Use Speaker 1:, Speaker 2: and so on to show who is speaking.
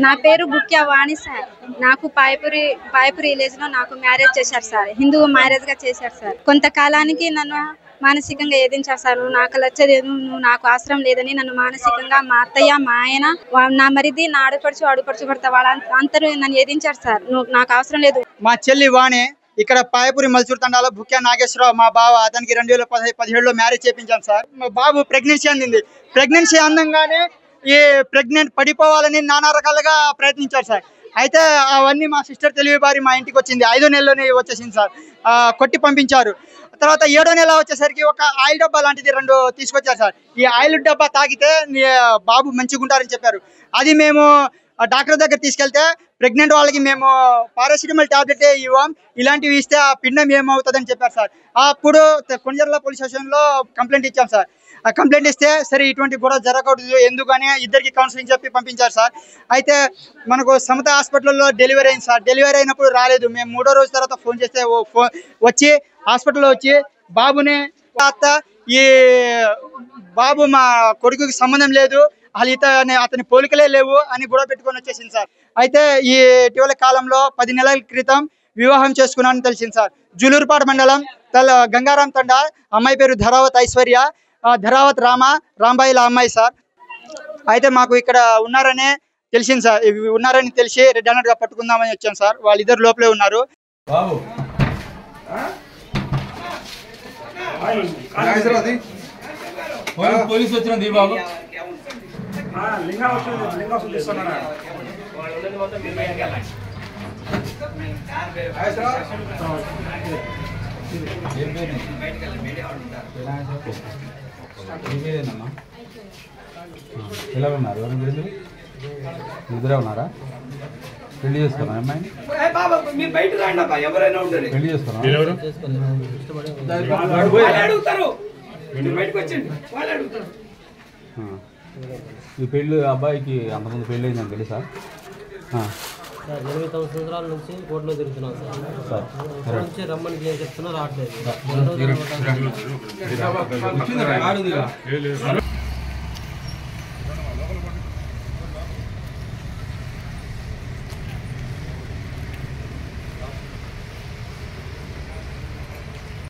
Speaker 1: నా పేరు బుక్యా వాణి సార్. నాకు పాయపురి విలేజ్ లో నాకు మ్యారేజ్ చేశారు సార్. హిందూ మ్యారేజ్ గా చేశారు సార్. కొంతకాలానికి నన్ను మానసికంగా ఏదించారు సార్. నువ్వు నాకు నచ్చలేదు, నువ్వు నాకు అవసరం లేదని నన్ను మానసికంగా మా అత్తయ్య, మా ఆయన, నా మరిది, నా అడుపడుచు భర్త వాళ్ళందరూ నన్ను ఏదించారు సార్. నువ్వు నాకు అవసరం లేదు.
Speaker 2: మా చెల్లి వాణి ఇక్కడ పాయపురి మల్చూరు తండాలో బుక్యా నాగేశ్వరరావు మా బావ, అతనికి 2017లో మ్యారేజ్ చేయించాం సార్. మా బాబు ప్రెగ్నెన్సీ అందింది. ప్రెగ్నెన్సీ అందంగానే ఈ ప్రెగ్నెంట్ పడిపోవాలని నానా రకాలుగా ప్రయత్నించారు సార్. అయితే అవన్నీ మా సిస్టర్ తెలివిబారి మా ఇంటికి వచ్చింది. 5వ నెలలోనే వచ్చేసింది సార్. కొట్టి పంపించారు. తర్వాత 7వ నెల వచ్చేసరికి ఒక ఆయిల్ డబ్బా లాంటిది 2 తీసుకొచ్చారు సార్. ఈ ఆయిల్ డబ్బా తాగితే బాబు మంచిగా ఉంటారని చెప్పారు. అది మేము డాక్టర్ దగ్గర తీసుకెళ్తే ప్రెగ్నెంట్ వాళ్ళకి మేము పారాసిటమాల్ టాబ్లెట్ ఇవ్వం, ఇలాంటివి ఇస్తే ఆ పిండం ఏమవుతుందని చెప్పారు సార్. అప్పుడు కొణిజర్ల పోలీస్ స్టేషన్లో కంప్లైంట్ ఇచ్చాం సార్. ఆ కంప్లైంట్ ఇస్తే సరే ఇటువంటి గొడవ జరగకూడదు ఎందుకని ఇద్దరికి కౌన్సిలింగ్ చెప్పి పంపించారు సార్. అయితే మనకు సమత హాస్పిటల్లో డెలివరీ అయింది సార్. డెలివరీ అయినప్పుడు రాలేదు. మేము 3వ రోజు తర్వాత ఫోన్ చేస్తే వచ్చి హాస్పిటల్లో వచ్చి బాబుని ఈ బాబు మా కొడుకుకి సంబంధం లేదు, అతని పోలికలే లేవు అని గొడవ పెట్టుకొని వచ్చేసింది సార్. అయితే ఈ ఇటీవల కాలంలో 10 నెలల క్రితం వివాహం చేసుకున్నానని తెలిసింది సార్. జూలూరుపాడు మండలం గంగారాం తండా. అమ్మాయి పేరు ధరావత్ ఐశ్వర్య, ధరావత్ రాంబాయిల అమ్మాయి సార్. అయితే మాకు ఇక్కడ ఉన్నారని తెలిసింది సార్. ఉన్నారని తెలిసి రెడ్ హ్యాండెడ్గా పట్టుకుందామని వచ్చాం సార్. వాళ్ళిద్దరు లోపలే ఉన్నారు.
Speaker 3: పోలీసు వచ్చిన బాబు ఎలా ఉన్నారు? ఎవరు నిద్ర ఉన్నారా? పెళ్లి చేసుకున్నా అమ్మాయిని? పెళ్లి చేసుకున్నా? ఈ పెళ్ళి అబ్బాయికి అంతకుముందు పెళ్ళి అయిందని తెలుసా?
Speaker 4: 8 సంవత్సరాల నుంచి కోర్టులో తిరుగుతున్నాం సార్. నుంచి రమ్మని చెప్తున్నా రావట్లేదు.